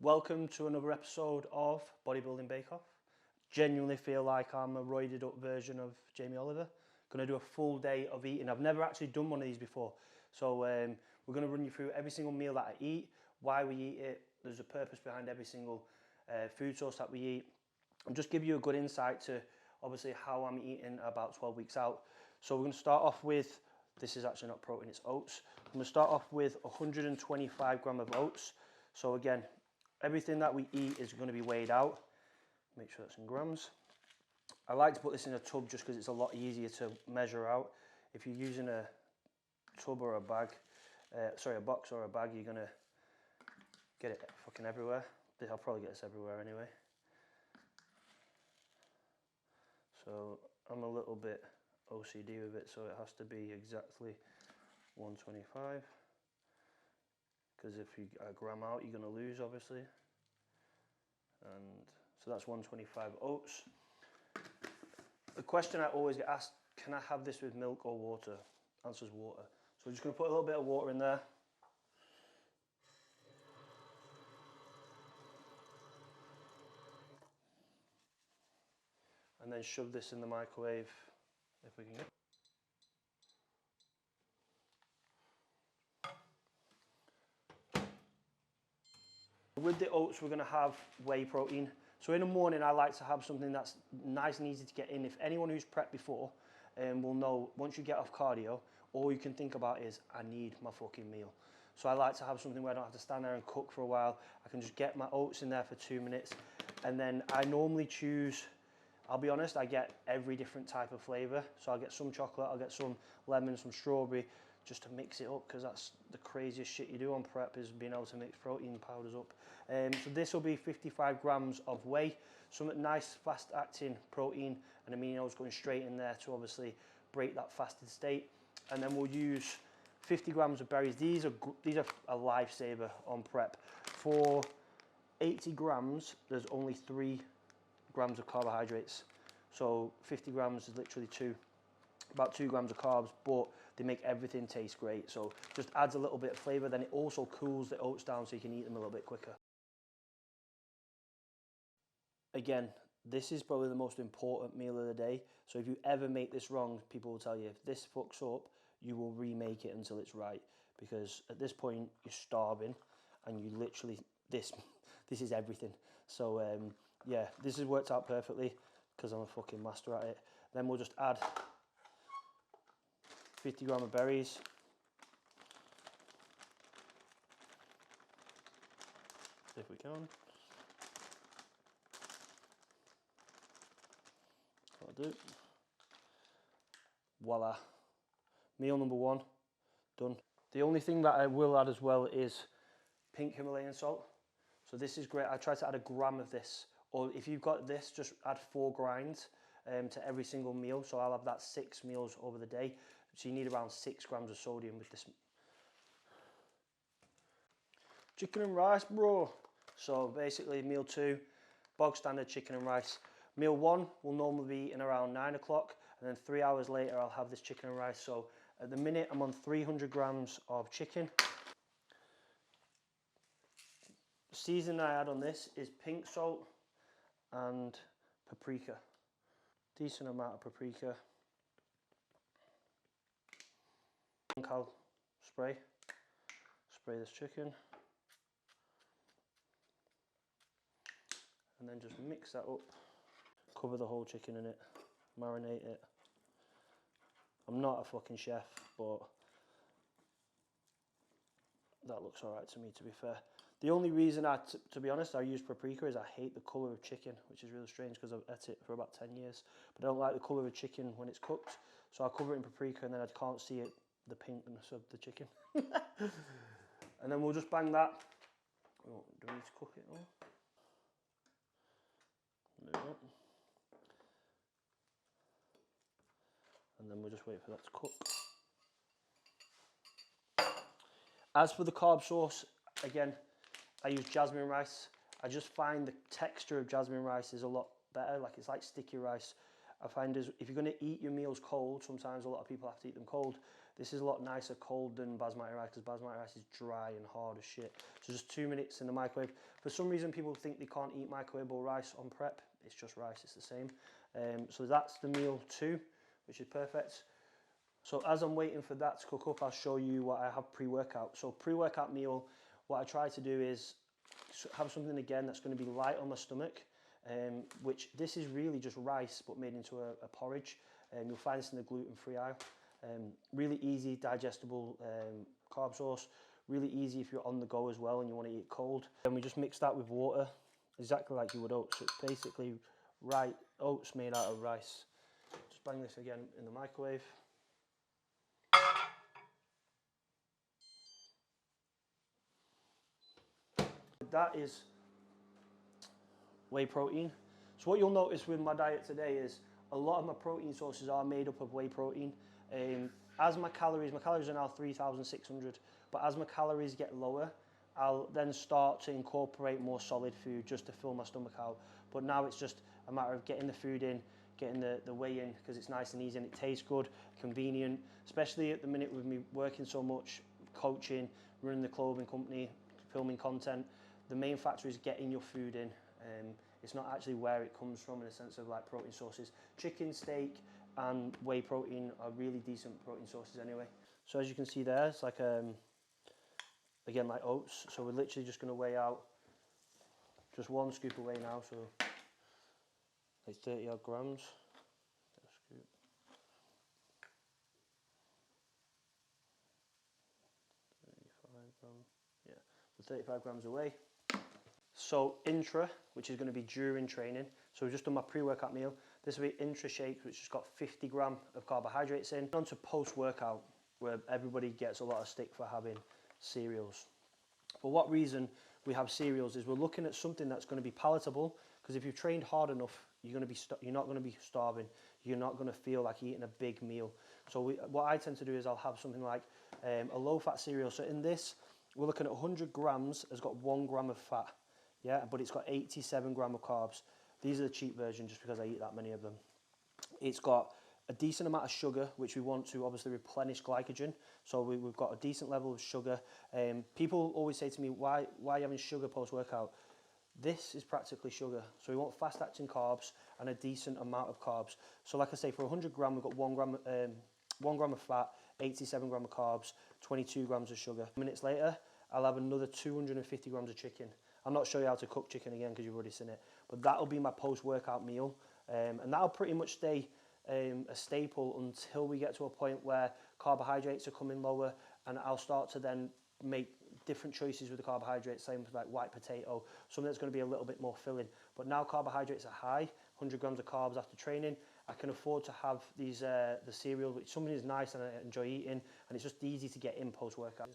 Welcome to another episode of Bodybuilding Bake Off. Genuinely feel like I'm a roided up version of Jamie Oliver. Going to do a full day of eating. I've never actually done one of these before. So we're going to run you through every single meal that I eat, why we eat it. There's a purpose behind every single food source that we eat. And just give you a good insight to obviously how I'm eating about 12 weeks out. So we're going to start off with, this is actually not protein, it's oats. I'm going to start off with 125 gram of oats. So again, everything that we eat is going to be weighed out. Make sure that's in grams. I like to put this in a tub just because it's a lot easier to measure out. If you're using a tub or a bag, a box or a bag, you're going to get it fucking everywhere. I'll probably get this everywhere anyway. So I'm a little bit OCD with it, so it has to be exactly 125. Because if you get a gram out, you're going to lose, obviously. And so that's 125 oats. The question I always get asked, can I have this with milk or water? Answer is water. So we're just going to put a little bit of water in there. And then shove this in the microwave, if we can get. With the oats, we're going to have whey protein. So in the morning, I like to have something that's nice and easy to get in. If anyone who's prepped before will know, once you get off cardio, all you can think about is, I need my fucking meal. So I like to have something where I don't have to stand there and cook for a while. I can just get my oats in there for 2 minutes. And then I normally choose, I'll be honest, I get every different type of flavour. So I'll get some chocolate, I'll get some lemon, some strawberry, just to mix it up, because that's the craziest shit you do on prep, is being able to mix protein powders up. So this will be 55 grams of whey, some nice fast acting protein and aminos going straight in there to obviously break that fasted state. And then we'll use 50 grams of berries. These are a lifesaver on prep. For 80 grams, there's only 3 grams of carbohydrates. So 50 grams is literally about 2 grams of carbs, but they make everything taste great. So just adds a little bit of flavor. Then it also cools the oats down so you can eat them a little bit quicker. Again, this is probably the most important meal of the day. So if you ever make this wrong, people will tell you, if this fucks up, you will remake it until it's right. Because at this point, you're starving and you literally, this is everything. So yeah, this has worked out perfectly because I'm a fucking master at it. Then we'll just add 50 grams of berries. If we can. That'll do. Voila. Meal number 1, done. The only thing that I will add as well is pink Himalayan salt. So this is great. I try to add a gram of this, or if you've got this, just add 4 grinds to every single meal. So I'll have that 6 meals over the day. So you need around 6 grams of sodium with this. Chicken and rice, bro. So basically meal 2, bog standard chicken and rice. Meal 1 will normally be in around 9 o'clock, and then 3 hours later I'll have this chicken and rice. So at the minute I'm on 300 grams of chicken. The seasoning I add on this is pink salt and paprika. Decent amount of paprika. Kcal spray. Spray this chicken. And then just mix that up. Cover the whole chicken in it. Marinate it. I'm not a fucking chef, but that looks alright to me, to be fair. The only reason to be honest, I use paprika is I hate the colour of chicken, which is really strange because I've ate it for about 10 years. But I don't like the colour of chicken when it's cooked. So I'll cover it in paprika and then I can't see it, the pinkness of the chicken. And then we'll just bang that. Oh, do we need to cook it all? No. And then we'll just wait for that to cook. As for the carb source, again, I use jasmine rice. I just find the texture of jasmine rice is a lot better. Like, it's like sticky rice. I find if you're going to eat your meals cold, sometimes a lot of people have to eat them cold. This is a lot nicer cold than basmati rice because basmati rice is dry and hard as shit. So just 2 minutes in the microwave. For some reason people think they can't eat microwavable rice on prep. It's just rice, it's the same. So that's the meal 2, which is perfect. So as I'm waiting for that to cook up, I'll show you what I have pre-workout. So pre-workout meal, what I try to do is have something again that's going to be light on my stomach, which this is really just rice but made into a porridge. You'll find this in the gluten-free aisle. Really easy, digestible carb source. Really easy if you're on the go as well and you want to eat cold. And we just mix that with water, exactly like you would oats. So it's basically oats made out of rice. Just bang this again in the microwave. That is whey protein. So what you'll notice with my diet today is a lot of my protein sources are made up of whey protein. As my calories are now 3,600, but as my calories get lower, I'll then start to incorporate more solid food just to fill my stomach out. But now it's just a matter of getting the food in, getting the whey in, because it's nice and easy and it tastes good, convenient, especially at the minute with me working so much, coaching, running the clothing company, filming content. The main factor is getting your food in. It's not actually where it comes from in a sense of like protein sources. Chicken, steak and whey protein are really decent protein sources anyway. So as you can see there, it's like again like oats. So we're literally just going to weigh out just 1 scoop away now, so like 30 odd grams. A scoop. Yeah, so 35 grams away. So intra, which is going to be during training. So we've just done my pre-workout meal. This will be intra shake, which has got 50 gram of carbohydrates in. On to post-workout, where everybody gets a lot of stick for having cereals. For what reason we have cereals is we're looking at something that's going to be palatable, because if you've trained hard enough, you're not going to be starving. You're not going to feel like eating a big meal. So what I tend to do is I'll have something like a low-fat cereal. So in this, we're looking at 100 grams, has got 1 gram of fat. Yeah, but it's got 87 gram of carbs. These are the cheap version just because I eat that many of them. It's got a decent amount of sugar, which we want to obviously replenish glycogen. So we've got a decent level of sugar. People always say to me, why are you having sugar post-workout? This is practically sugar. So we want fast-acting carbs and a decent amount of carbs. So like I say, for 100 gram, we've got 1 gram of fat, 87 gram of carbs, 22 grams of sugar. Minutes later, I'll have another 250 grams of chicken. I'm not showing you how to cook chicken again because you've already seen it, but that'll be my post-workout meal, and that'll pretty much stay a staple until we get to a point where carbohydrates are coming lower, and I'll start to then make different choices with the carbohydrates, same with like white potato, something that's going to be a little bit more filling. But now carbohydrates are high, 100 grams of carbs after training. I can afford to have these the cereal, which something is nice and I enjoy eating, and it's just easy to get in post-workout.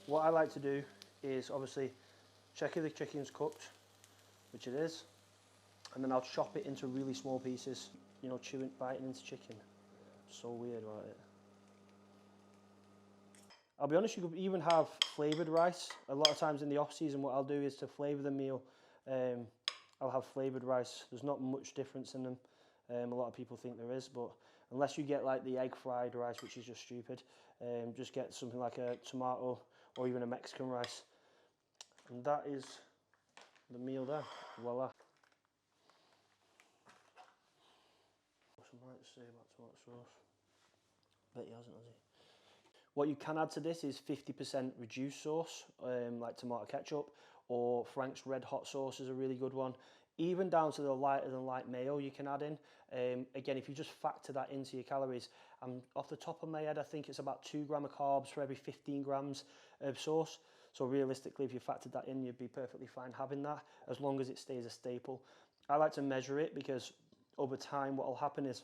What I like to do is obviously check if the chicken's cooked, which it is, and then I'll chop it into really small pieces, you know, biting into chicken. So weird about it. I'll be honest, you could even have flavoured rice. A lot of times in the off season, what I'll do is to flavour the meal, I'll have flavoured rice. There's not much difference in them. A lot of people think there is, but unless you get like the egg fried rice, which is just stupid, just get something like a tomato or even a Mexican rice. And that is the meal there. Voila. What's I might say about tomato sauce? Bet he hasn't, has he? What you can add to this is 50% reduced sauce, like tomato ketchup, or Frank's Red Hot sauce is a really good one. Even down to the lighter than light mayo you can add in. Again, if you just factor that into your calories, off the top of my head, I think it's about 2 grams of carbs for every 15 grams of sauce. So realistically, if you factored that in, you'd be perfectly fine having that, as long as it stays a staple. I like to measure it because over time, what will happen is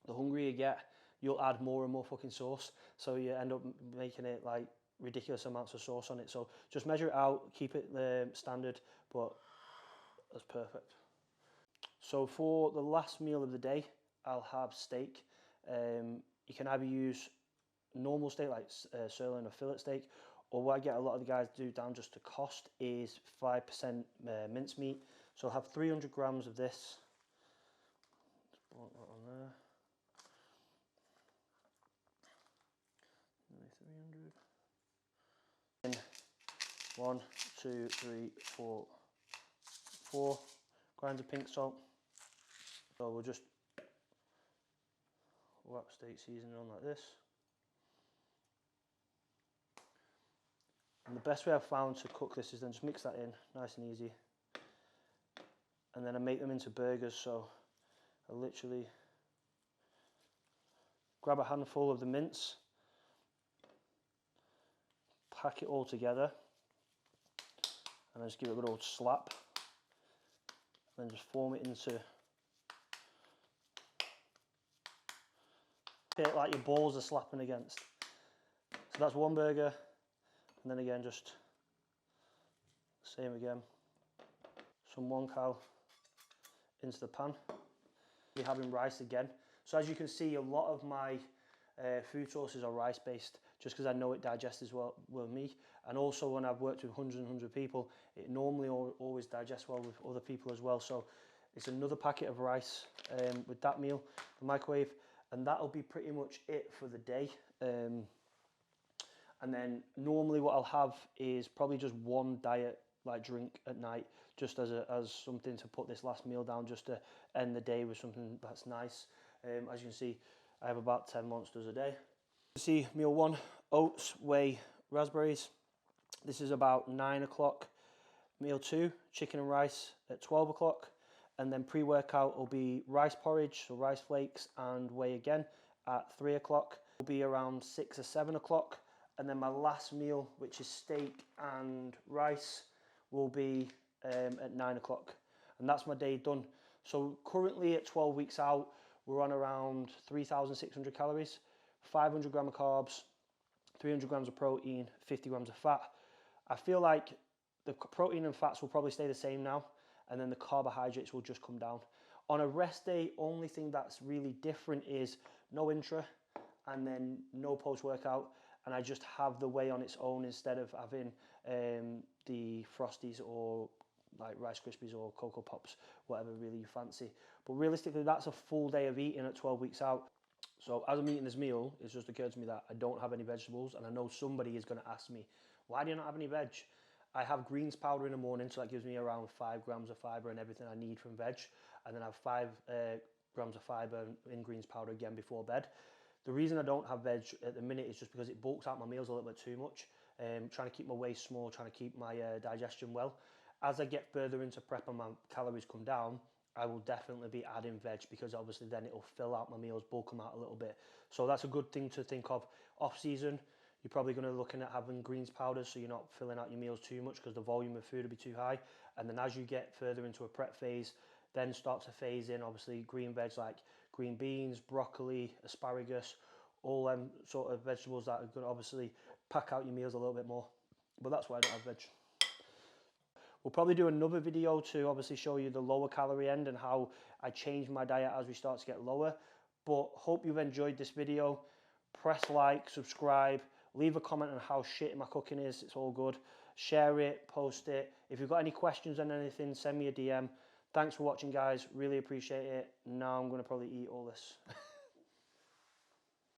the hungrier you get, you'll add more and more fucking sauce. So you end up making it like ridiculous amounts of sauce on it. So just measure it out, keep it standard, but that's perfect. So for the last meal of the day, I'll have steak. You can either use normal steak like sirloin or fillet steak, or what I get a lot of the guys do down just to cost is 5% mincemeat. So I'll have 300 grams of this. Just put that on there. 1, 2, 3, 4, 4 grinds of pink salt. So we'll just wrap steak seasoning on like this. And the best way I've found to cook this is then just mix that in, nice and easy. And then I make them into burgers, so I literally grab a handful of the mince, pack it all together, and then just give it a good old slap. And then just form it into it like your balls are slapping against. So that's one burger, and then again just same again. Some 1 cal into the pan. We're having rice again. So as you can see, a lot of my food sources are rice based, just because I know it digests as well with me. And also when I've worked with hundreds and hundreds of people, it normally always digests well with other people as well. So it's another packet of rice with that meal, the microwave, and that'll be pretty much it for the day. And then normally what I'll have is probably just one diet like drink at night, just as something to put this last meal down, just to end the day with something that's nice. As you can see, I have about 10 monsters a day. You see meal 1, oats, whey, raspberries. This is about 9 o'clock. Meal 2, chicken and rice at 12 o'clock. And then pre-workout will be rice porridge, so rice flakes and whey again at 3 o'clock. Will be around 6 or 7 o'clock. And then my last meal, which is steak and rice, will be at 9 o'clock. And that's my day done. So currently at 12 weeks out, we're on around 3,600 calories, 500 grams of carbs, 300 grams of protein, 50 grams of fat. I feel like the protein and fats will probably stay the same now, and then the carbohydrates will just come down. On a rest day, only thing that's really different is no intra and then no post-workout, and I just have the whey on its own instead of having the Frosties or like Rice Krispies or Cocoa Pops, whatever really you fancy. But realistically, that's a full day of eating at 12 weeks out. So as I'm eating this meal, it's just occurred to me that I don't have any vegetables, and I know somebody is going to ask me, why do you not have any veg? I have greens powder in the morning, so that gives me around 5 grams of fibre and everything I need from veg, and then I have 5 grams of fibre in greens powder again before bed. The reason I don't have veg at the minute is just because it bulks out my meals a little bit too much. Trying to keep my waist small, trying to keep my digestion well. As I get further into prep and my calories come down, I will definitely be adding veg, because obviously then it'll fill out my meals, bulk them out a little bit. So that's a good thing to think of. Off season, you're probably going to be looking at having greens powders, so you're not filling out your meals too much because the volume of food will be too high. And then as you get further into a prep phase, then start to phase in obviously green veg like green beans, broccoli, asparagus, all them sort of vegetables that are going to obviously pack out your meals a little bit more. But that's why I don't have veg. We'll probably do another video to obviously show you the lower calorie end and how I change my diet as we start to get lower. But hope you've enjoyed this video. Press like, subscribe, leave a comment on how shit my cooking is. It's all good. Share it, post it. If you've got any questions on anything, send me a DM. Thanks for watching, guys. Really appreciate it. Now I'm going to probably eat all this.